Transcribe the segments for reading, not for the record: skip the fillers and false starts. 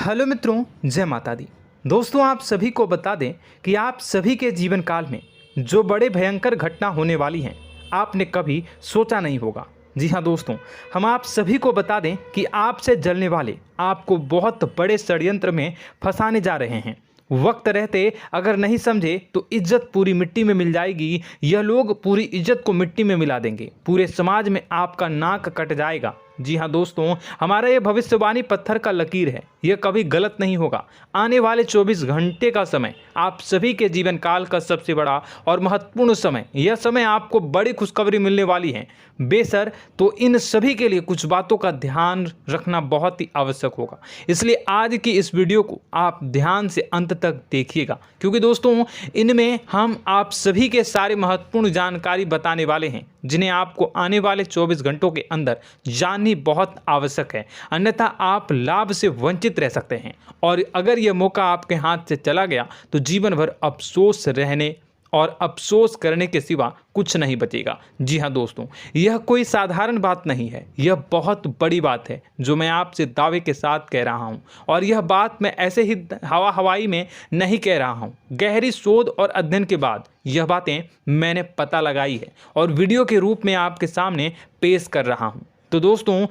Hello मित्रों, जय माता दी। दोस्तों, आप सभी को बता दें कि आप सभी के जीवन काल में जो बड़े भयंकर घटना होने वाली हैं, आपने कभी सोचा नहीं होगा। जी हाँ दोस्तों, हम आप सभी को बता दें कि आपसे जलने वाले आपको बहुत बड़े षड्यंत्र में फंसाने जा रहे हैं। वक्त रहते अगर नहीं समझे तो इज्जत पूरी मिट्टी में मिल जाएगी। यह लोग पूरी इज्जत को मिट्टी में मिला देंगे। पूरे समाज में आपका नाक कट जाएगा। जी हाँ दोस्तों, हमारा ये भविष्यवाणी पत्थर का लकीर है, यह कभी गलत नहीं होगा। आने वाले 24 घंटे का समय आप सभी के जीवन काल का सबसे बड़ा और महत्वपूर्ण समय। यह समय आपको बड़ी खुशखबरी मिलने वाली है बेसर, तो इन सभी के लिए कुछ बातों का ध्यान रखना बहुत ही आवश्यक होगा। इसलिए आज की इस वीडियो को आप ध्यान से अंत तक देखिएगा, क्योंकि दोस्तों इनमें हम आप सभी के सारे महत्वपूर्ण जानकारी बताने वाले हैं, जिन्हें आपको आने वाले 24 घंटों के अंदर जाननी बहुत आवश्यक है। अन्यथा आप लाभ से वंचित रह सकते हैं, और अगर यह मौका आपके हाथ से चला गया तो जीवन भर अफसोस रहने और अफसोस करने के सिवा कुछ नहीं बचेगा। जी हाँ दोस्तों, यह कोई साधारण बात नहीं है, यह बहुत बड़ी बात है जो मैं आपसे दावे के साथ कह रहा हूँ। और यह बात मैं ऐसे ही हवाई में नहीं कह रहा हूँ। गहरी शोध और अध्ययन के बाद यह बातें मैंने पता लगाई है और वीडियो के रूप में आपके सामने पेश कर रहा हूँ। तो दोस्तों,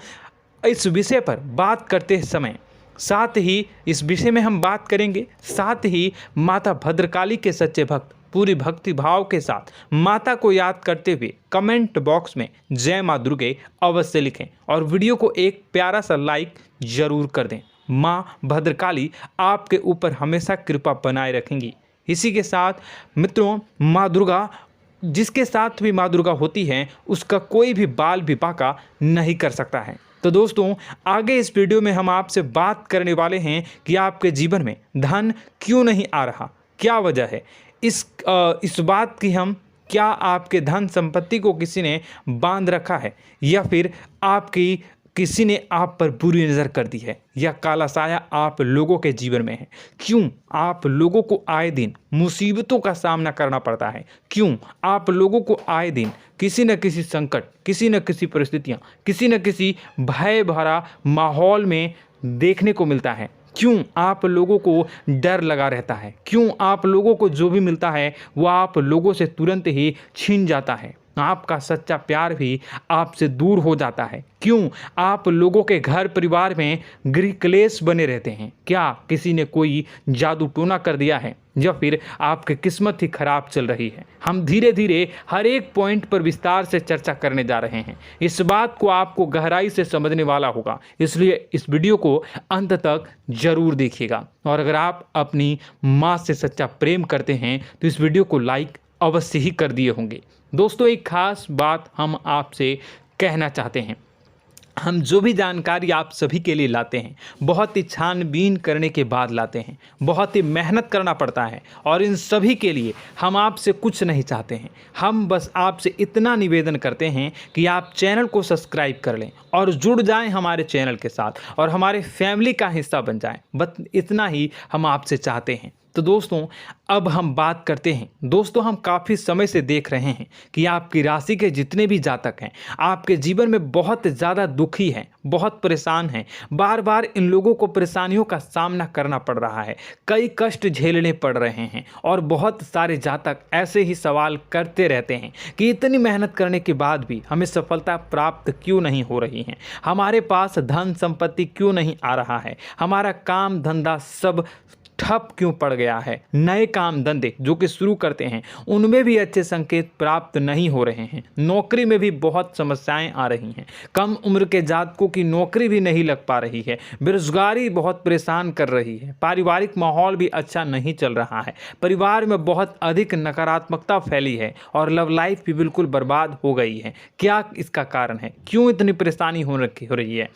इस विषय पर बात करते समय साथ ही इस विषय में हम बात करेंगे, साथ ही माता भद्रकाली के सच्चे भक्त पूरी भक्ति भाव के साथ माता को याद करते हुए कमेंट बॉक्स में जय माँ दुर्गे अवश्य लिखें और वीडियो को एक प्यारा सा लाइक जरूर कर दें। माँ भद्रकाली आपके ऊपर हमेशा कृपा बनाए रखेंगी। इसी के साथ मित्रों, माँ दुर्गा, जिसके साथ भी माँ दुर्गा होती हैं, उसका कोई भी बाल भी बांका नहीं कर सकता है। तो दोस्तों, आगे इस वीडियो में हम आपसे बात करने वाले हैं कि आपके जीवन में धन क्यों नहीं आ रहा, क्या वजह है इस बात की। हम क्या आपके धन संपत्ति को किसी ने बांध रखा है, या फिर आपकी किसी ने आप पर बुरी नज़र कर दी है, या काला साया आप लोगों के जीवन में है। क्यों आप लोगों को आए दिन मुसीबतों का सामना करना पड़ता है, क्यों आप लोगों को आए दिन किसी न किसी संकट, किसी न किसी परिस्थितियाँ, किसी न किसी भय भरा माहौल में देखने को मिलता है, क्यों आप लोगों को डर लगा रहता है, क्यों आप लोगों को जो भी मिलता है वो आप लोगों से तुरंत ही छीन जाता है, आपका सच्चा प्यार भी आपसे दूर हो जाता है, क्यों आप लोगों के घर परिवार में गृह क्लेश बने रहते हैं। क्या किसी ने कोई जादू टोना कर दिया है, या फिर आपकी किस्मत ही खराब चल रही है। हम धीरे धीरे हर एक पॉइंट पर विस्तार से चर्चा करने जा रहे हैं। इस बात को आपको गहराई से समझने वाला होगा, इसलिए इस वीडियो को अंत तक जरूर देखिएगा। और अगर आप अपनी माँ से सच्चा प्रेम करते हैं तो इस वीडियो को लाइक अवश्य ही कर दिए होंगे। दोस्तों, एक खास बात हम आपसे कहना चाहते हैं। हम जो भी जानकारी आप सभी के लिए लाते हैं, बहुत ही छानबीन करने के बाद लाते हैं, बहुत ही मेहनत करना पड़ता है, और इन सभी के लिए हम आपसे कुछ नहीं चाहते हैं। हम बस आपसे इतना निवेदन करते हैं कि आप चैनल को सब्सक्राइब कर लें और जुड़ जाएं हमारे चैनल के साथ और हमारे फैमिली का हिस्सा बन जाएं। बस इतना ही हम आपसे चाहते हैं। तो दोस्तों, अब हम बात करते हैं। दोस्तों, हम काफ़ी समय से देख रहे हैं कि आपकी राशि के जितने भी जातक हैं, आपके जीवन में बहुत ज़्यादा दुखी हैं, बहुत परेशान हैं। बार बार इन लोगों को परेशानियों का सामना करना पड़ रहा है, कई कष्ट झेलने पड़ रहे हैं, और बहुत सारे जातक ऐसे ही सवाल करते रहते हैं कि इतनी मेहनत करने के बाद भी हमें सफलता प्राप्त क्यों नहीं हो रही है, हमारे पास धन संपत्ति क्यों नहीं आ रहा है, हमारा काम धंधा सब ठप क्यों पड़ गया है, नए काम धंधे जो कि शुरू करते हैं उनमें भी अच्छे संकेत प्राप्त नहीं हो रहे हैं, नौकरी में भी बहुत समस्याएं आ रही हैं, कम उम्र के जातकों की नौकरी भी नहीं लग पा रही है, बेरोजगारी बहुत परेशान कर रही है, पारिवारिक माहौल भी अच्छा नहीं चल रहा है, परिवार में बहुत अधिक नकारात्मकता फैली है, और लव लाइफ भी बिल्कुल बर्बाद हो गई है। क्या इसका कारण है, क्यों इतनी परेशानी हो रही है?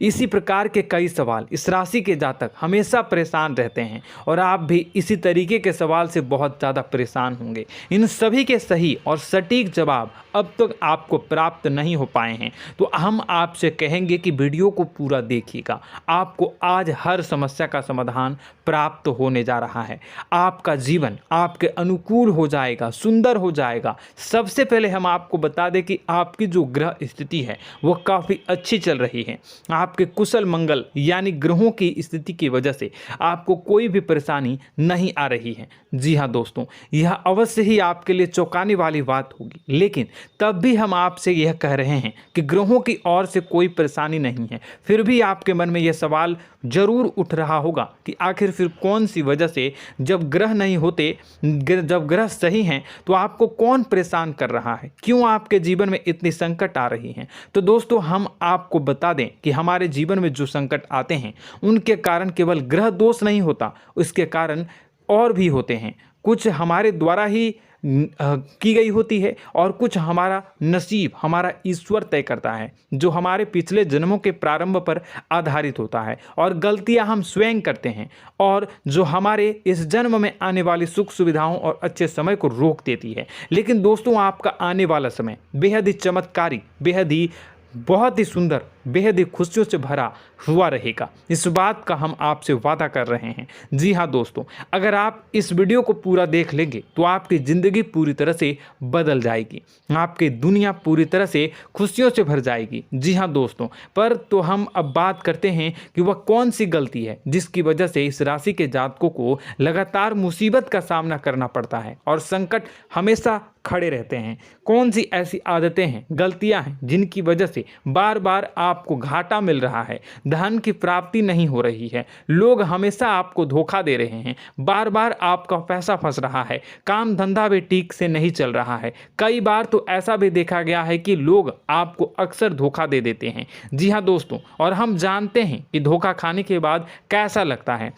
इसी प्रकार के कई सवाल इस राशि के जातक हमेशा परेशान रहते हैं, और आप भी इसी तरीके के सवाल से बहुत ज़्यादा परेशान होंगे। इन सभी के सही और सटीक जवाब अब तक आपको प्राप्त नहीं हो पाए हैं, तो हम आपसे कहेंगे कि वीडियो को पूरा देखिएगा। आपको आज हर समस्या का समाधान प्राप्त होने जा रहा है। आपका जीवन आपके अनुकूल हो जाएगा, सुंदर हो जाएगा। सबसे पहले हम आपको बता दें कि आपकी जो ग्रह स्थिति है वो काफ़ी अच्छी चल रही है। आपके कुशल मंगल यानी ग्रहों की स्थिति की वजह से आपको कोई भी परेशानी नहीं आ रही है। जी हाँ दोस्तों, यह अवश्य ही आपके लिए चौंकाने वाली बात होगी, लेकिन तब भी हम आपसे यह कह रहे हैं कि ग्रहों की ओर से कोई परेशानी नहीं है। फिर भी आपके मन में यह सवाल जरूर उठ रहा होगा कि आखिर फिर कौन सी वजह से, जब ग्रह नहीं होते, जब ग्रह सही हैं, तो आपको कौन परेशान कर रहा है, क्यों आपके जीवन में इतनी संकट आ रही हैं। तो दोस्तों, हम आपको बता दें कि हमारे जीवन में जो संकट आते हैं उनके कारण केवल ग्रह दोष नहीं होता, उसके कारण और भी होते हैं। कुछ हमारे द्वारा ही की गई होती है और कुछ हमारा नसीब, हमारा ईश्वर तय करता है, जो हमारे पिछले जन्मों के प्रारंभ पर आधारित होता है। और गलतियां हम स्वयं करते हैं और जो हमारे इस जन्म में आने वाली सुख सुविधाओं और अच्छे समय को रोक देती है। लेकिन दोस्तों, आपका आने वाला समय बेहद ही चमत्कारी, बेहद ही बहुत ही सुंदर, बेहद ही खुशियों से भरा हुआ रहेगा। इस बात का हम आपसे वादा कर रहे हैं। जी हाँ दोस्तों, अगर आप इस वीडियो को पूरा देख लेंगे तो आपकी ज़िंदगी पूरी तरह से बदल जाएगी, आपकी दुनिया पूरी तरह से खुशियों से भर जाएगी। जी हाँ दोस्तों, पर तो हम अब बात करते हैं कि वह कौन सी गलती है जिसकी वजह से इस राशि के जातकों को लगातार मुसीबत का सामना करना पड़ता है और संकट हमेशा खड़े रहते हैं। कौन सी ऐसी आदतें हैं, गलतियां हैं जिनकी वजह से बार बार आपको घाटा मिल रहा है, धन की प्राप्ति नहीं हो रही है, लोग हमेशा आपको धोखा दे रहे हैं, बार बार आपका पैसा फंस रहा है, काम धंधा भी ठीक से नहीं चल रहा है। कई बार तो ऐसा भी देखा गया है कि लोग आपको अक्सर धोखा दे देते हैं। जी हाँ दोस्तों, और हम जानते हैं कि धोखा खाने के बाद कैसा लगता है।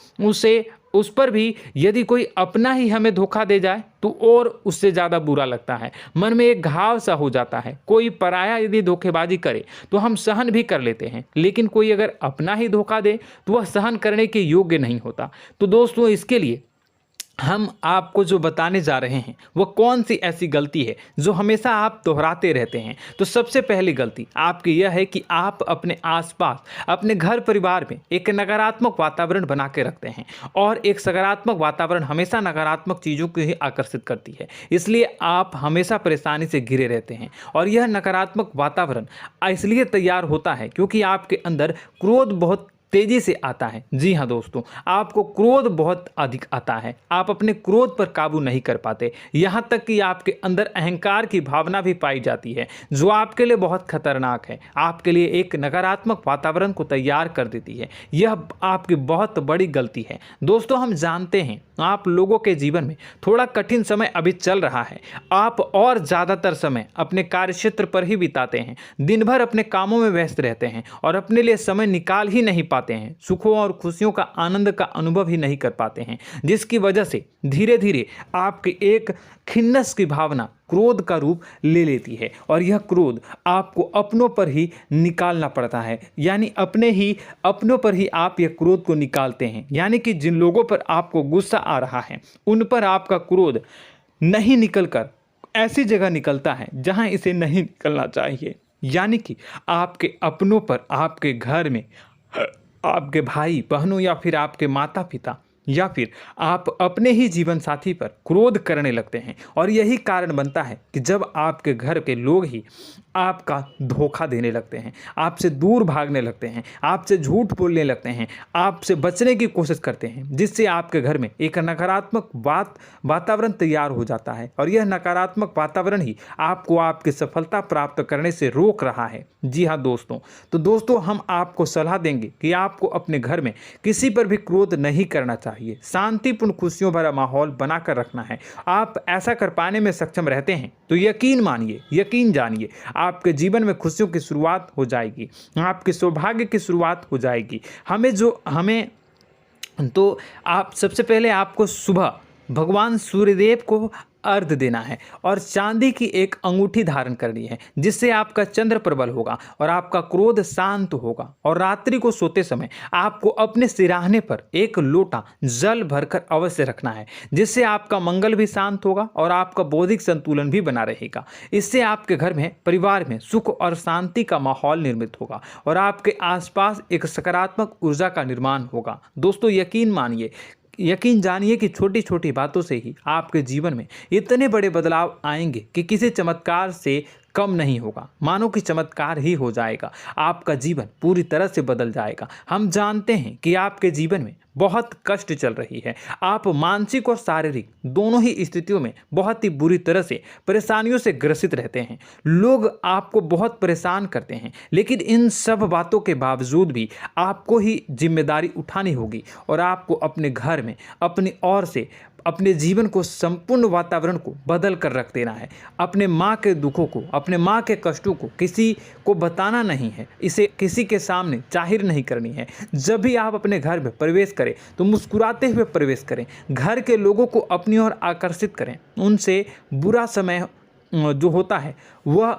उस पर भी यदि कोई अपना ही हमें धोखा दे जाए तो और उससे ज़्यादा बुरा लगता है, मन में एक घाव सा हो जाता है। कोई पराया यदि धोखेबाजी करे तो हम सहन भी कर लेते हैं, लेकिन कोई अगर अपना ही धोखा दे तो वह सहन करने के योग्य नहीं होता। तो दोस्तों, इसके लिए हम आपको जो बताने जा रहे हैं वो कौन सी ऐसी गलती है जो हमेशा आप दोहराते रहते हैं। तो सबसे पहली गलती आपकी यह है कि आप अपने आसपास, अपने घर परिवार में एक नकारात्मक वातावरण बना के रखते हैं, और एक सकारात्मक वातावरण हमेशा नकारात्मक चीज़ों को ही आकर्षित करती है। इसलिए आप हमेशा परेशानी से घिरे रहते हैं, और यह नकारात्मक वातावरण इसलिए तैयार होता है क्योंकि आपके अंदर क्रोध बहुत तेजी से आता है। जी हाँ दोस्तों, आपको क्रोध बहुत अधिक आता है, आप अपने क्रोध पर काबू नहीं कर पाते, यहाँ तक कि आपके अंदर अहंकार की भावना भी पाई जाती है, जो आपके लिए बहुत खतरनाक है, आपके लिए एक नकारात्मक वातावरण को तैयार कर देती है। यह आपकी बहुत बड़ी गलती है। दोस्तों, हम जानते हैं आप लोगों के जीवन में थोड़ा कठिन समय अभी चल रहा है। आप और ज़्यादातर समय अपने कार्यक्षेत्र पर ही बिताते हैं, दिन भर अपने कामों में व्यस्त रहते हैं और अपने लिए समय निकाल ही नहीं पाते हैं, सुखों और खुशियों का आनंद का अनुभव ही नहीं कर पाते हैं, जिसकी वजह से धीरे धीरे आपकी एक खिन्नस की भावना क्रोध का रूप ले लेती है, और यह क्रोध आपको अपनों पर ही निकालना पड़ता है। यानी अपनों पर ही आप यह क्रोध को निकालते हैं। यानी कि जिन लोगों पर आपको गुस्सा आ रहा है उन पर आपका क्रोध नहीं निकलकर ऐसी जगह निकलता है जहां इसे नहीं निकलना चाहिए। यानी कि आपके अपनों पर, आपके घर में, आपके भाई बहनों या फिर आपके माता पिता या फिर आप अपने ही जीवन साथी पर क्रोध करने लगते हैं, और यही कारण बनता है कि जब आपके घर के लोग ही आपका धोखा देने लगते हैं, आपसे दूर भागने लगते हैं, आपसे झूठ बोलने लगते हैं, आपसे बचने की कोशिश करते हैं, जिससे आपके घर में एक नकारात्मक वातावरण तैयार हो जाता है, और यह नकारात्मक वातावरण ही आपको आपकी सफलता प्राप्त करने से रोक रहा है। जी हाँ दोस्तों, तो दोस्तों, हम आपको सलाह देंगे कि आपको अपने घर में किसी पर भी क्रोध नहीं करना चाहिए, शांतिपूर्ण खुशियों भरा माहौल बनाकर रखना है। आप ऐसा कर पाने में सक्षम रहते हैं तो यकीन मानिए, यकीन जानिए, आपके जीवन में खुशियों की शुरुआत हो जाएगी, आपके सौभाग्य की शुरुआत हो जाएगी। आप सबसे पहले आपको सुबह भगवान सूर्यदेव को अर्घ्य देना है और चांदी की एक अंगूठी धारण करनी है, जिससे आपका चंद्र प्रबल होगा और आपका क्रोध शांत होगा। और रात्रि को सोते समय आपको अपने सिरहाने पर एक लोटा जल भरकर अवश्य रखना है, जिससे आपका मंगल भी शांत होगा और आपका बौद्धिक संतुलन भी बना रहेगा। इससे आपके घर में, परिवार में सुख और शांति का माहौल निर्मित होगा और आपके आसपास एक सकारात्मक ऊर्जा का निर्माण होगा। दोस्तों, यकीन जानिए कि छोटी छोटी बातों से ही आपके जीवन में इतने बड़े बदलाव आएंगे कि किसी चमत्कार से कम नहीं होगा। मानो कि चमत्कार ही हो जाएगा, आपका जीवन पूरी तरह से बदल जाएगा। हम जानते हैं कि आपके जीवन में बहुत कष्ट चल रही है, आप मानसिक और शारीरिक दोनों ही स्थितियों में बहुत ही बुरी तरह से परेशानियों से ग्रसित रहते हैं। लोग आपको बहुत परेशान करते हैं, लेकिन इन सब बातों के बावजूद भी आपको ही जिम्मेदारी उठानी होगी और आपको अपने घर में अपनी ओर से अपने जीवन को, संपूर्ण वातावरण को बदल कर रख देना है। अपने माँ के दुखों को, अपने माँ के कष्टों को किसी को बताना नहीं है, इसे किसी के सामने जाहिर नहीं करनी है। जब भी आप अपने घर में प्रवेश करें तो मुस्कुराते हुए प्रवेश करें, घर के लोगों को अपनी ओर आकर्षित करें। उनसे बुरा समय जो होता है वह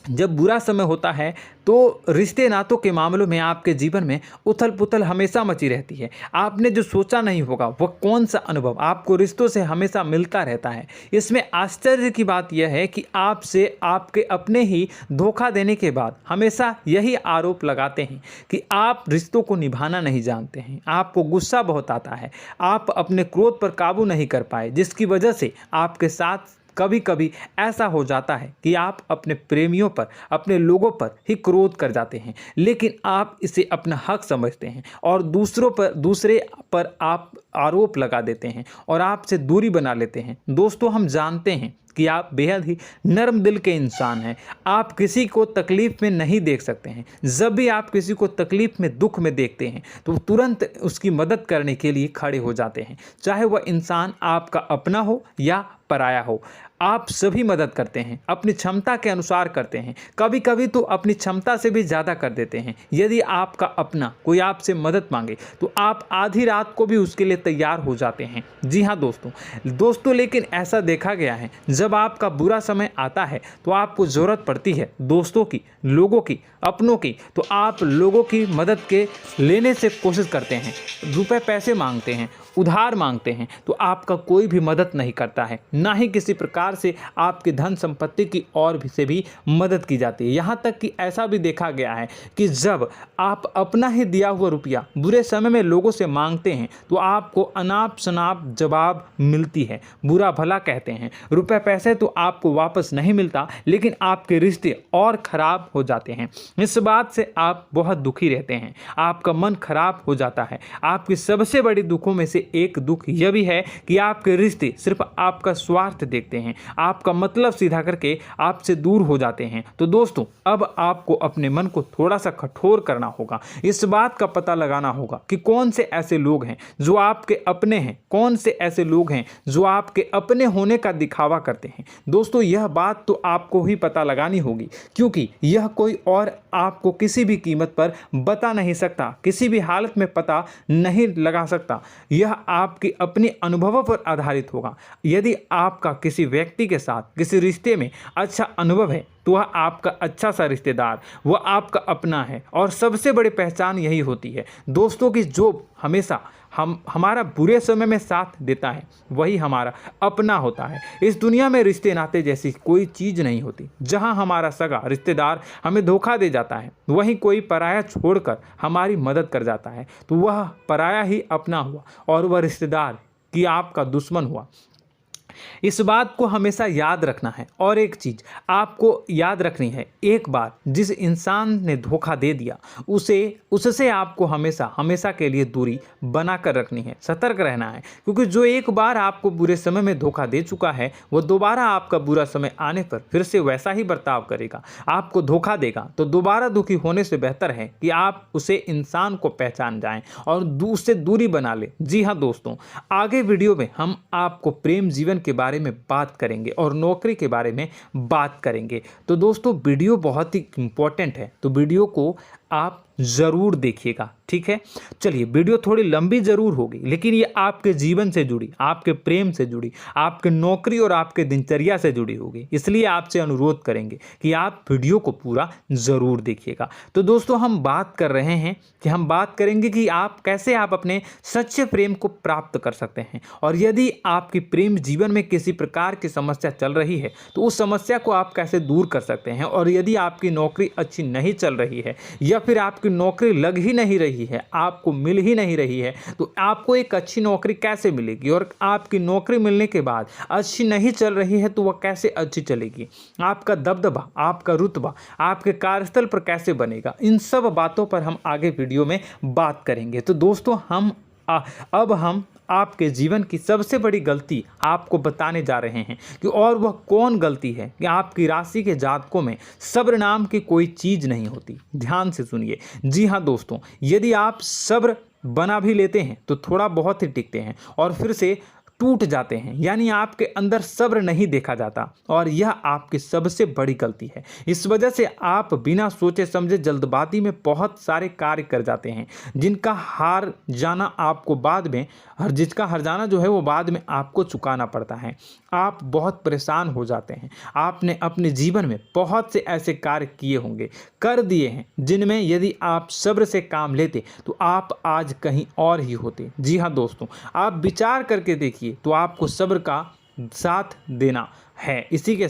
जब बुरा समय होता है तो रिश्ते नातों के मामलों में आपके जीवन में उथल पुथल हमेशा मची रहती है। आपने जो सोचा नहीं होगा वह कौन सा अनुभव आपको रिश्तों से हमेशा मिलता रहता है। इसमें आश्चर्य की बात यह है कि आपसे आपके अपने ही धोखा देने के बाद हमेशा यही आरोप लगाते हैं कि आप रिश्तों को निभाना नहीं जानते हैं, आपको गुस्सा बहुत आता है, आप अपने क्रोध पर काबू नहीं कर पाए, जिसकी वजह से आपके साथ कभी कभी ऐसा हो जाता है कि आप अपने प्रेमियों पर, अपने लोगों पर ही क्रोध कर जाते हैं, लेकिन आप इसे अपना हक समझते हैं और दूसरे पर आप आरोप लगा देते हैं और आपसे दूरी बना लेते हैं। दोस्तों, हम जानते हैं कि आप बेहद ही नर्म दिल के इंसान हैं। आप किसी को तकलीफ में नहीं देख सकते हैं। जब भी आप किसी को तकलीफ में, दुख में देखते हैं तो तुरंत उसकी मदद करने के लिए खड़े हो जाते हैं, चाहे वह इंसान आपका अपना हो या पराया हो। आप सभी मदद करते हैं, अपनी क्षमता के अनुसार करते हैं, कभी कभी तो अपनी क्षमता से भी ज़्यादा कर देते हैं। यदि आपका अपना कोई आपसे मदद मांगे तो आप आधी रात को भी उसके लिए तैयार हो जाते हैं। जी हाँ दोस्तों, लेकिन ऐसा देखा गया है, जब आपका बुरा समय आता है तो आपको ज़रूरत पड़ती है दोस्तों की, लोगों की, अपनों की, तो आप लोगों की मदद के लेने से कोशिश करते हैं, रुपए पैसे मांगते हैं, उधार मांगते हैं, तो आपका कोई भी मदद नहीं करता है, ना ही किसी प्रकार से आपकी धन संपत्ति की और भी से भी मदद की जाती है। यहाँ तक कि ऐसा भी देखा गया है कि जब आप अपना ही दिया हुआ रुपया बुरे समय में लोगों से मांगते हैं तो आपको अनाप शनाप जवाब मिलती है, बुरा भला कहते हैं। रुपए पैसे तो आपको वापस नहीं मिलता, लेकिन आपके रिश्ते और खराब हो जाते हैं। इस बात से आप बहुत दुखी रहते हैं, आपका मन खराब हो जाता है। आपकी सबसे बड़ी दुखों में से एक दुख यह भी है कि आपके रिश्ते सिर्फ आपका स्वार्थ देखते हैं, आपका मतलब सीधा करके आपसे दूर हो जाते हैं। तो दोस्तों, अब आपको अपने मन को थोड़ा सा कठोर करना होगा, इस बात का पता लगाना होगा कि कौन से ऐसे लोग हैं जो आपके अपने हैं, कौन से ऐसे लोग हैं जो आपके अपने होने का दिखावा करते हैं। दोस्तों, यह बात तो आपको ही पता लगानी होगी, क्योंकि यह कोई और आपको किसी भी कीमत पर बता नहीं सकता, किसी भी हालत में पता नहीं लगा सकता। यह आपके अपने अनुभवों पर आधारित होगा। यदि आपका किसी व्यक्ति के साथ किसी रिश्ते में अच्छा अनुभव है तो वह आपका अच्छा सा रिश्तेदार, वह आपका अपना है। और सबसे बड़ी पहचान यही होती है दोस्तों की जो हमेशा हमारा बुरे समय में साथ देता है वही हमारा अपना होता है। इस दुनिया में रिश्ते नाते जैसी कोई चीज़ नहीं होती। जहां हमारा सगा रिश्तेदार हमें धोखा दे जाता है, वहीं कोई पराया छोड़कर हमारी मदद कर जाता है तो वह पराया ही अपना हुआ और वह रिश्तेदार की आपका दुश्मन हुआ। इस बात को हमेशा याद रखना है। और एक चीज़ आपको याद रखनी है, एक बार जिस इंसान ने धोखा दे दिया उससे आपको हमेशा हमेशा के लिए दूरी बना कर रखनी है, सतर्क रहना है। क्योंकि जो एक बार आपको बुरे समय में धोखा दे चुका है वह दोबारा आपका बुरा समय आने पर फिर से वैसा ही बर्ताव करेगा, आपको धोखा देगा। तो दोबारा दुखी होने से बेहतर है कि आप उसे इंसान को पहचान जाएं और उससे दूरी बना लें। जी हाँ दोस्तों, आगे वीडियो में हम आपको प्रेम जीवन के बारे में बात करेंगे और नौकरी के बारे में बात करेंगे। तो दोस्तों, वीडियो बहुत ही इम्पोर्टेंट है, तो वीडियो को आप ज़रूर देखिएगा, ठीक है। चलिए, वीडियो थोड़ी लंबी ज़रूर होगी, लेकिन ये आपके जीवन से जुड़ी, आपके प्रेम से जुड़ी, आपके नौकरी और आपके दिनचर्या से जुड़ी होगी, इसलिए आपसे अनुरोध करेंगे कि आप वीडियो को पूरा ज़रूर देखिएगा। तो दोस्तों, हम बात कर रहे हैं कि हम बात करेंगे कि आप कैसे आप अपने सच्चे प्रेम को प्राप्त कर सकते हैं, और यदि आपकी प्रेम जीवन में किसी प्रकार की समस्या चल रही है तो उस समस्या को आप कैसे दूर कर सकते हैं, और यदि आपकी नौकरी अच्छी नहीं चल रही है या फिर आपकी नौकरी लग ही नहीं रही है, आपको मिल ही नहीं रही है, तो आपको एक अच्छी नौकरी कैसे मिलेगी, और आपकी नौकरी मिलने के बाद अच्छी नहीं चल रही है तो वह कैसे अच्छी चलेगी, आपका दबदबा, आपका रुतबा आपके कार्यस्थल पर कैसे बनेगा, इन सब बातों पर हम आगे वीडियो में बात करेंगे। तो दोस्तों, अब हम आपके जीवन की सबसे बड़ी गलती आपको बताने जा रहे हैं कि और वह कौन गलती है कि आपकी राशि के जातकों में सब्र नाम की कोई चीज़ नहीं होती। ध्यान से सुनिए। जी हाँ दोस्तों, यदि आप सब्र बना भी लेते हैं तो थोड़ा बहुत ही टिकते हैं और फिर से टूट जाते हैं, यानी आपके अंदर सब्र नहीं देखा जाता, और यह आपकी सबसे बड़ी गलती है। इस वजह से आप बिना सोचे समझे जल्दबाजी में बहुत सारे कार्य कर जाते हैं, जिनका हार जाना आपको बाद में जिसका हर जाना जो है वो बाद में आपको चुकाना पड़ता है। आप बहुत परेशान हो जाते हैं। आपने अपने जीवन में बहुत से ऐसे कार्य किए होंगे, कर दिए हैं, जिनमें यदि आप सब्र से काम लेते तो आप आज कहीं और ही होते। जी हाँ दोस्तों, आप विचार करके देखिए तो आपको सब्र का साथ देना है। इसी के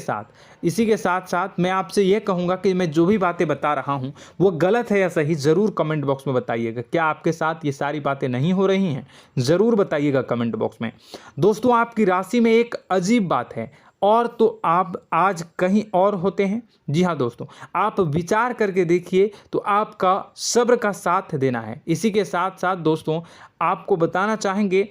साथ साथ मैं आपसे ये कहूँगा कि मैं जो भी बातें बता रहा हूँ वो गलत है या सही, ज़रूर कमेंट बॉक्स में बताइएगा। क्या आपके साथ ये सारी बातें नहीं हो रही हैं? ज़रूर बताइएगा कमेंट बॉक्स में। दोस्तों, आपकी राशि में एक अजीब बात है, और तो आप आज कहीं और होते हैं। जी हाँ दोस्तों, आप विचार करके देखिए तो आपका सब्र का साथ देना है। इसी के साथ साथ दोस्तों, आपको बताना चाहेंगे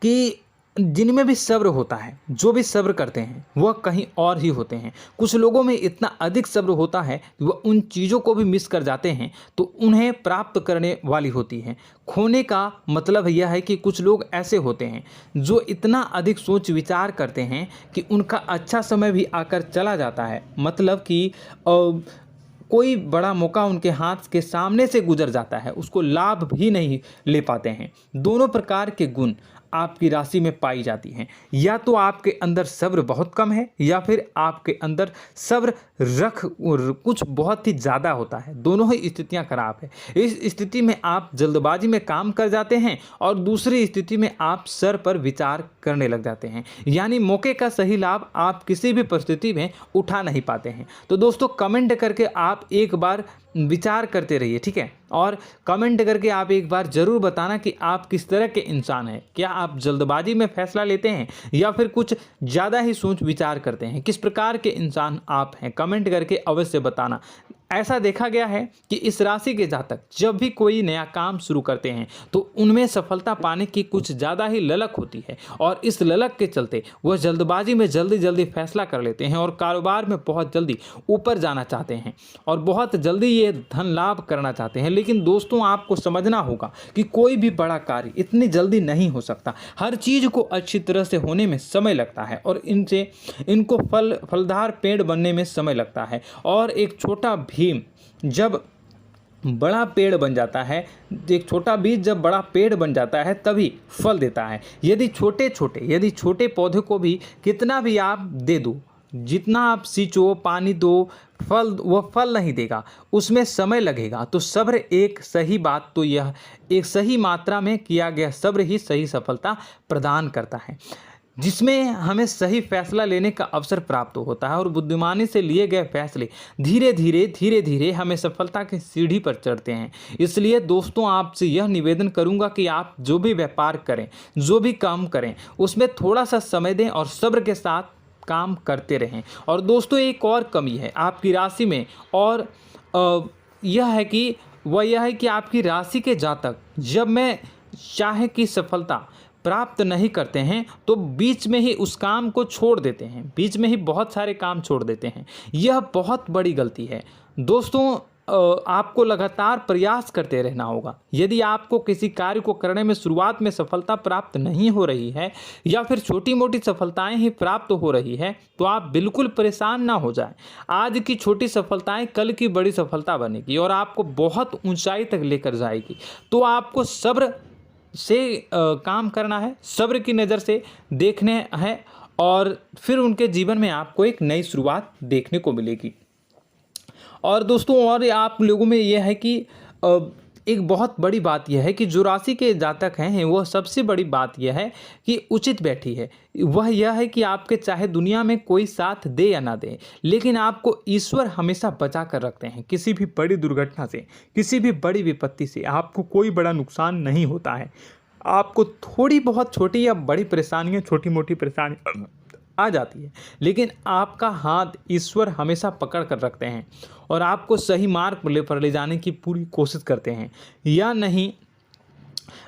कि जिनमें भी सब्र होता है, जो भी सब्र करते हैं वह कहीं और ही होते हैं। कुछ लोगों में इतना अधिक सब्र होता है कि वह उन चीज़ों को भी मिस कर जाते हैं तो उन्हें प्राप्त करने वाली होती हैं। खोने का मतलब यह है कि कुछ लोग ऐसे होते हैं जो इतना अधिक सोच विचार करते हैं कि उनका अच्छा समय भी आकर चला जाता है, मतलब कि कोई बड़ा मौका उनके हाथ के सामने से गुजर जाता है, उसको लाभ भी नहीं ले पाते हैं। दोनों प्रकार के गुण आपकी राशि में पाई जाती हैं। या तो आपके अंदर सब्र बहुत कम है, या फिर आपके अंदर सब्र कुछ बहुत ही ज़्यादा होता है। दोनों ही स्थितियां खराब है। इस स्थिति में आप जल्दबाजी में काम कर जाते हैं, और दूसरी स्थिति में आप सर पर विचार करने लग जाते हैं, यानी मौके का सही लाभ आप किसी भी परिस्थिति में उठा नहीं पाते हैं। तो दोस्तों, कमेंट करके आप एक बार विचार करते रहिए, ठीक है, और कमेंट करके आप एक बार ज़रूर बताना कि आप किस तरह के इंसान हैं। क्या आप जल्दबाजी में फैसला लेते हैं या फिर कुछ ज़्यादा ही सोच विचार करते हैं? किस प्रकार के इंसान आप हैं? कमेंट करके अवश्य बताना। ऐसा देखा गया है कि इस राशि के जातक जब भी कोई नया काम शुरू करते हैं तो उनमें सफलता पाने की कुछ ज़्यादा ही ललक होती है, और इस ललक के चलते वह जल्दबाजी में जल्दी फैसला कर लेते हैं और कारोबार में बहुत जल्दी ऊपर जाना चाहते हैं और बहुत जल्दी ये धन लाभ करना चाहते हैं। लेकिन दोस्तों, आपको समझना होगा कि कोई भी बड़ा कार्य इतनी जल्दी नहीं हो सकता। हर चीज़ को अच्छी तरह से होने में समय लगता है, और इनको फलदार पेड़ बनने में समय लगता है। और एक छोटा भीम जब बड़ा पेड़ बन जाता है, एक छोटा बीज जब बड़ा पेड़ बन जाता है तभी फल देता है। यदि छोटे पौधे को भी कितना भी आप दे दो, जितना आप सींचो, पानी दो, वह फल नहीं देगा, उसमें समय लगेगा। तो सब्र एक सही बात, तो यह एक सही मात्रा में किया गया सब्र ही सही सफलता प्रदान करता है, जिसमें हमें सही फैसला लेने का अवसर प्राप्त होता है, और बुद्धिमानी से लिए गए फैसले धीरे धीरे हमें सफलता की सीढ़ी पर चढ़ते हैं। इसलिए दोस्तों, आपसे यह निवेदन करूंगा कि आप जो भी व्यापार करें, जो भी काम करें, उसमें थोड़ा सा समय दें और सब्र के साथ काम करते रहें। और दोस्तों, एक और कमी है आपकी राशि में, और यह है कि आपकी राशि के जातक जब मैं चाहे कि सफलता प्राप्त नहीं करते हैं तो बीच में ही उस काम को छोड़ देते हैं, बीच में ही बहुत सारे काम छोड़ देते हैं। यह बहुत बड़ी गलती है दोस्तों। आपको लगातार प्रयास करते रहना होगा। यदि आपको किसी कार्य को करने में शुरुआत में सफलता प्राप्त नहीं हो रही है या फिर छोटी मोटी सफलताएं ही प्राप्त हो रही है तो आप बिल्कुल परेशान ना हो जाएं। आज की छोटी सफलताएं कल की बड़ी सफलता बनेगी और आपको बहुत ऊंचाई तक लेकर जाएगी। तो आपको सब्र से काम करना है, सब्र की नज़र से देखने हैं और फिर उनके जीवन में आपको एक नई शुरुआत देखने को मिलेगी। और दोस्तों और आप लोगों में यह है कि एक बहुत बड़ी बात यह है कि जो राशि के जातक हैं वह सबसे बड़ी बात यह है कि उचित बैठी है। वह यह है कि आपके चाहे दुनिया में कोई साथ दे या ना दे, लेकिन आपको ईश्वर हमेशा बचा कर रखते हैं। किसी भी बड़ी दुर्घटना से, किसी भी बड़ी विपत्ति से आपको कोई बड़ा नुकसान नहीं होता है। आपको थोड़ी बहुत छोटी या बड़ी परेशानियाँ, छोटी मोटी परेशानी आ जाती है, लेकिन आपका हाथ ईश्वर हमेशा पकड़ कर रखते हैं और आपको सही मार्ग पर ले जाने की पूरी कोशिश करते हैं। या नहीं,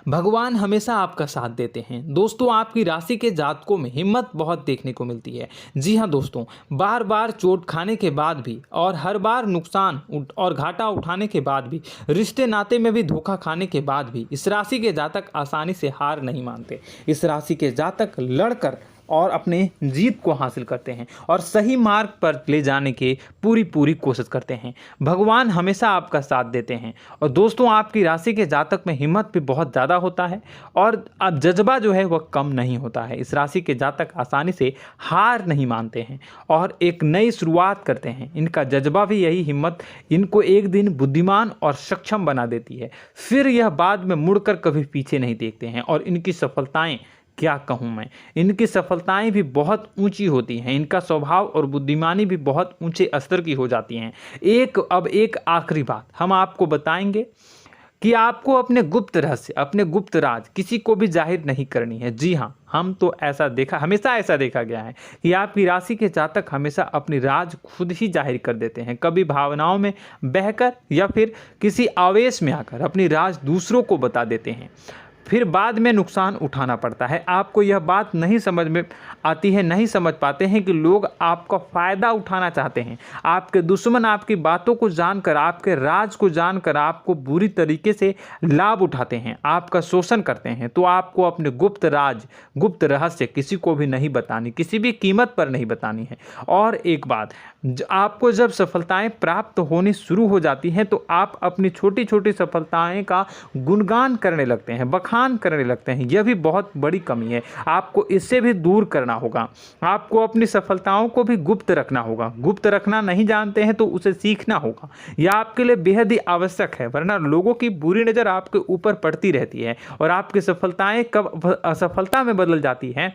भगवान हमेशा आपका साथ देते हैं। दोस्तों आपकी राशि के जातकों में हिम्मत बहुत देखने को मिलती है। जी हाँ दोस्तों, बार बार चोट खाने के बाद भी और हर बार नुकसान और घाटा उठाने के बाद भी, रिश्ते नाते में भी धोखा खाने के बाद भी इस राशि के जातक आसानी से हार नहीं मानते। इस राशि के जातक लड़कर और अपने जीत को हासिल करते हैं और सही मार्ग पर ले जाने की पूरी कोशिश करते हैं। भगवान हमेशा आपका साथ देते हैं। और दोस्तों आपकी राशि के जातक में हिम्मत भी बहुत ज़्यादा होता है और अब जज्बा जो है वह कम नहीं होता है। इस राशि के जातक आसानी से हार नहीं मानते हैं और एक नई शुरुआत करते हैं। इनका जज्बा भी, यही हिम्मत इनको एक दिन बुद्धिमान और सक्षम बना देती है। फिर यह बाद में मुड़कर कभी पीछे नहीं देखते हैं और इनकी सफलताएं, क्या कहूँ मैं, इनकी सफलताएं भी बहुत ऊंची होती हैं। इनका स्वभाव और बुद्धिमानी भी बहुत ऊंचे स्तर की हो जाती हैं। अब एक आखिरी बात हम आपको बताएंगे कि आपको अपने गुप्त रहस्य, अपने गुप्त राज किसी को भी जाहिर नहीं करनी है। जी हाँ, हमेशा ऐसा देखा गया है कि आपकी राशि के जातक हमेशा अपनी राज खुद ही जाहिर कर देते हैं। कभी भावनाओं में बहकर या फिर किसी आवेश में आकर अपनी राज दूसरों को बता देते हैं, फिर बाद में नुकसान उठाना पड़ता है। आपको यह बात नहीं समझ में आती है, नहीं समझ पाते हैं कि लोग आपका फ़ायदा उठाना चाहते हैं। आपके दुश्मन आपकी बातों को जानकर, आपके राज को जानकर आपको बुरी तरीके से लाभ उठाते हैं, आपका शोषण करते हैं। तो आपको अपने गुप्त राज, गुप्त रहस्य किसी को भी नहीं बतानी, किसी भी कीमत पर नहीं बतानी है। और एक बात, आपको जब सफलताएं प्राप्त होनी शुरू हो जाती हैं तो आप अपनी छोटी छोटी सफलताएं का गुणगान करने लगते हैं, बखान करने लगते हैं। यह भी बहुत बड़ी कमी है, आपको इससे भी दूर करना होगा। आपको अपनी सफलताओं को भी गुप्त रखना होगा। गुप्त रखना नहीं जानते हैं तो उसे सीखना होगा। यह आपके लिए बेहद ही आवश्यक है, वरना लोगों की बुरी नज़र आपके ऊपर पड़ती रहती है और आपकी सफलताएं कब असफलता में बदल जाती हैं,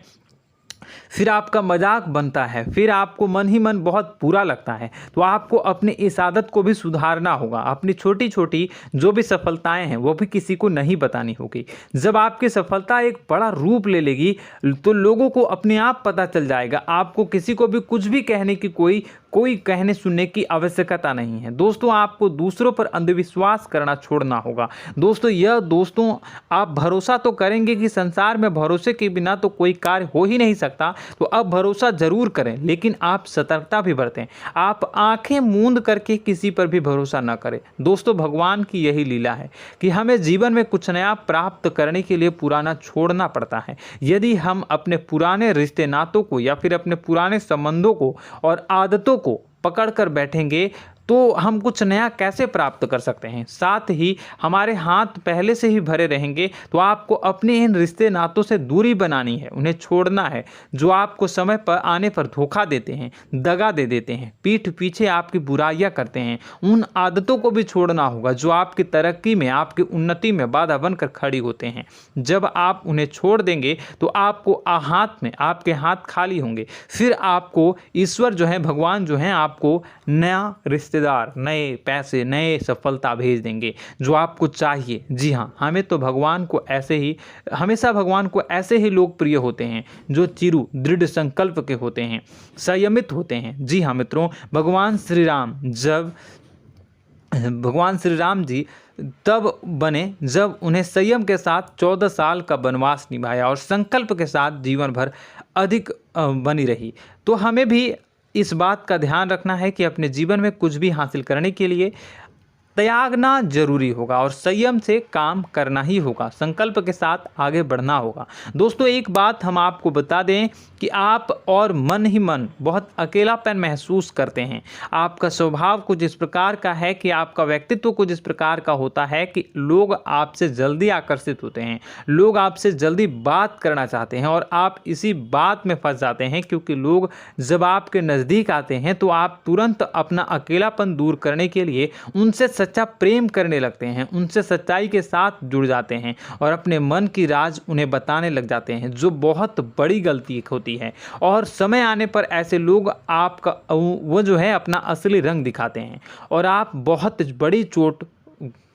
फिर आपका मजाक बनता है, फिर आपको मन ही मन बहुत बुरा लगता है। तो आपको अपनी इस आदत को भी सुधारना होगा। अपनी छोटी छोटी जो भी सफलताएं हैं वो भी किसी को नहीं बतानी होगी। जब आपकी सफलता एक बड़ा रूप ले लेगी तो लोगों को अपने आप पता चल जाएगा। आपको किसी को भी कुछ भी कहने की कोई कहने सुनने की आवश्यकता नहीं है। दोस्तों आपको दूसरों पर अंधविश्वास करना छोड़ना होगा। दोस्तों आप भरोसा तो करेंगे कि संसार में भरोसे के बिना तो कोई कार्य हो ही नहीं सकता, तो अब भरोसा जरूर करें, लेकिन आप सतर्कता भी बरतें। आप आंखें मूंद करके किसी पर भी भरोसा न करें। दोस्तों भगवान की यही लीला है कि हमें जीवन में कुछ नया प्राप्त करने के लिए पुराना छोड़ना पड़ता है। यदि हम अपने पुराने रिश्ते नातों को या फिर अपने पुराने संबंधों को और आदतों को पकड़ कर बैठेंगे तो हम कुछ नया कैसे प्राप्त कर सकते हैं। साथ ही हमारे हाथ पहले से ही भरे रहेंगे। तो आपको अपने इन रिश्ते नातों से दूरी बनानी है, उन्हें छोड़ना है। जो आपको समय पर आने पर धोखा देते हैं, दगा दे देते हैं, पीठ पीछे आपकी बुराइयां करते हैं, उन आदतों को भी छोड़ना होगा जो आपकी तरक्की में, आपकी उन्नति में बाधा बनकर खड़ी होते हैं। जब आप उन्हें छोड़ देंगे तो आपको आपके हाथ खाली होंगे। फिर आपको ईश्वर जो है, भगवान जो है, आपको नया रिश्तेदार, नए पैसे, नए सफलता भेज देंगे जो आपको चाहिए। जी हाँ, हमेशा भगवान को ऐसे ही लोग प्रिय होते हैं जो चिरु दृढ़ संकल्प के होते हैं, संयमित होते हैं। जी हाँ मित्रों, भगवान श्री राम जी तब बने जब उन्हें संयम के साथ 14 साल का वनवास निभाया और संकल्प के साथ जीवन भर अधिक बनी रही। तो हमें भी इस बात का ध्यान रखना है कि अपने जीवन में कुछ भी हासिल करने के लिए त्यागना जरूरी होगा और संयम से काम करना ही होगा, संकल्प के साथ आगे बढ़ना होगा। दोस्तों एक बात हम आपको बता दें कि आप और मन ही मन बहुत अकेलापन महसूस करते हैं। आपका स्वभाव कुछ इस प्रकार का है कि आपका व्यक्तित्व कुछ इस प्रकार का होता है कि लोग आपसे जल्दी आकर्षित होते हैं, लोग आपसे जल्दी बात करना चाहते हैं और आप इसी बात में फंस जाते हैं, क्योंकि लोग जब आपके नज़दीक आते हैं तो आप तुरंत अपना अकेलापन दूर करने के लिए उनसे सच्चा प्रेम करने लगते हैं, उनसे सच्चाई के साथ जुड़ जाते हैं और अपने मन की राज उन्हें बताने लग जाते हैं, जो बहुत बड़ी गलती होती है। और समय आने पर ऐसे लोग आपका वो जो है अपना असली रंग दिखाते हैं और आप बहुत बड़ी चोट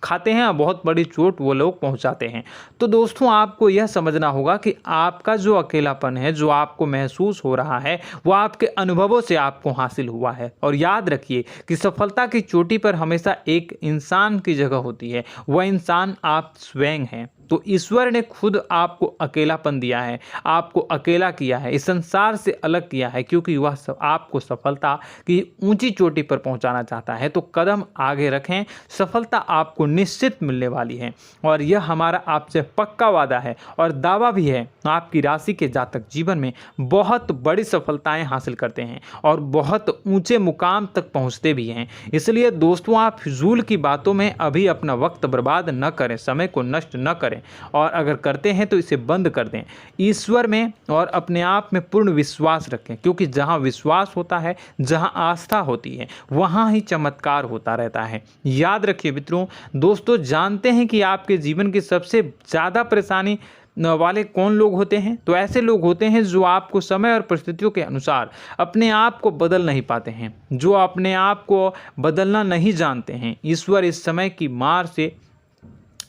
खाते हैं, बहुत बड़ी चोट वो लोग पहुंचाते हैं। तो दोस्तों आपको यह समझना होगा कि आपका जो अकेलापन है, जो आपको महसूस हो रहा है, वो आपके अनुभवों से आपको हासिल हुआ है। और याद रखिए कि सफलता की चोटी पर हमेशा एक इंसान की जगह होती है, वह इंसान आप स्वयं हैं। तो ईश्वर ने खुद आपको अकेलापन दिया है, आपको अकेला किया है, इस संसार से अलग किया है, क्योंकि वह आपको सफलता की ऊंची चोटी पर पहुंचाना चाहता है। तो कदम आगे रखें, सफलता आपको निश्चित मिलने वाली है और यह हमारा आपसे पक्का वादा है और दावा भी है। आपकी राशि के जातक जीवन में बहुत बड़ी सफलताएं हासिल करते हैं और बहुत ऊंचे मुकाम तक पहुंचते भी हैं। इसलिए दोस्तों आप फिजूल की बातों में अभी अपना वक्त बर्बाद न करें, समय को नष्ट न करें और अगर करते हैं तो इसे बंद कर दें। ईश्वर में और अपने आप में पूर्ण विश्वास रखें, क्योंकि जहां विश्वास होता है, जहां आस्था होती है, वहां ही चमत्कार होता रहता है। याद रखिए मित्रों, दोस्तों जानते हैं कि आपके जीवन की सबसे ज़्यादा परेशानी वाले कौन लोग होते हैं? तो ऐसे लोग होते हैं जो आपको समय और परिस्थितियों के अनुसार अपने आप को बदल नहीं पाते हैं, जो अपने आप को बदलना नहीं जानते हैं। ईश्वर इस समय की मार से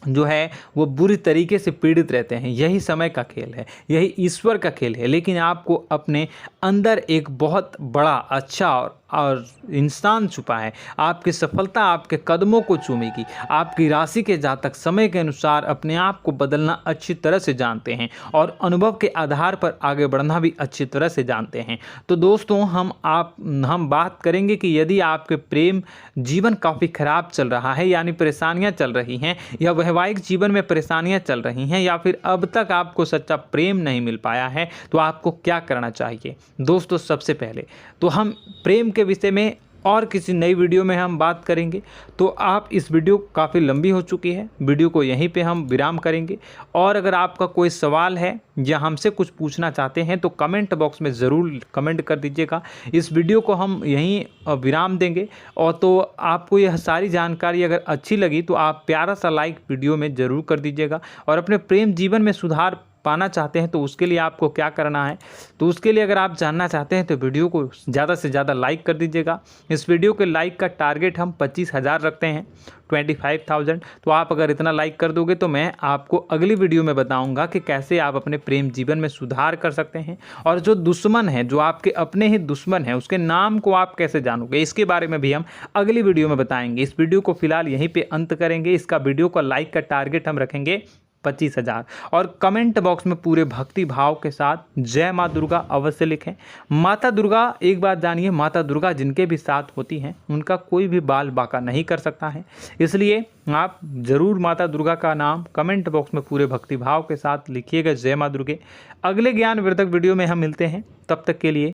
जो है वो बुरी तरीके से पीड़ित रहते हैं। यही समय का खेल है, यही ईश्वर का खेल है। लेकिन आपको अपने अंदर एक बहुत बड़ा अच्छा और इंसान छुपा है। आपकी सफलता आपके कदमों को चूमेगी। आपकी राशि के जातक समय के अनुसार अपने आप को बदलना अच्छी तरह से जानते हैं और अनुभव के आधार पर आगे बढ़ना भी अच्छी तरह से जानते हैं। तो दोस्तों हम बात करेंगे कि यदि आपके प्रेम जीवन काफ़ी खराब चल रहा है, यानी परेशानियां चल रही हैं, या वैवाहिक जीवन में परेशानियां चल रही हैं, या फिर अब तक आपको सच्चा प्रेम नहीं मिल पाया है, तो आपको क्या करना चाहिए। दोस्तों सबसे पहले तो हम प्रेम के विषय में और किसी नई वीडियो में हम बात करेंगे। तो आप इस वीडियो काफ़ी लंबी हो चुकी है, वीडियो को यहीं पे हम विराम करेंगे। और अगर आपका कोई सवाल है या हमसे कुछ पूछना चाहते हैं तो कमेंट बॉक्स में ज़रूर कमेंट कर दीजिएगा। इस वीडियो को हम यहीं विराम देंगे। और तो आपको यह सारी जानकारी अगर अच्छी लगी तो आप प्यारा सा लाइक वीडियो में ज़रूर कर दीजिएगा। और अपने प्रेम जीवन में सुधार पाना चाहते हैं तो उसके लिए आपको क्या करना है, तो उसके लिए अगर आप जानना चाहते हैं तो वीडियो को ज़्यादा से ज़्यादा लाइक कर दीजिएगा। इस वीडियो के लाइक का टारगेट हम 25,000 रखते हैं, 25,000। तो आप अगर इतना लाइक कर दोगे तो मैं आपको अगली वीडियो में बताऊंगा कि कैसे आप अपने प्रेम जीवन में सुधार कर सकते हैं। और जो दुश्मन है, जो आपके अपने ही दुश्मन है, उसके नाम को आप कैसे जानोगे, इसके बारे में भी हम अगली वीडियो में बताएंगे। इस वीडियो को फिलहाल यहीं पर अंत करेंगे। इसका वीडियो का लाइक का टारगेट हम रखेंगे 25,000। और कमेंट बॉक्स में पूरे भक्ति भाव के साथ जय माँ दुर्गा अवश्य लिखें। माता दुर्गा, एक बात जानिए, माता दुर्गा जिनके भी साथ होती हैं उनका कोई भी बाल बाका नहीं कर सकता है। इसलिए आप ज़रूर माता दुर्गा का नाम कमेंट बॉक्स में पूरे भक्ति भाव के साथ लिखिएगा, जय माँ दुर्गे। अगले ज्ञानवर्धक वीडियो में हम मिलते हैं, तब तक के लिए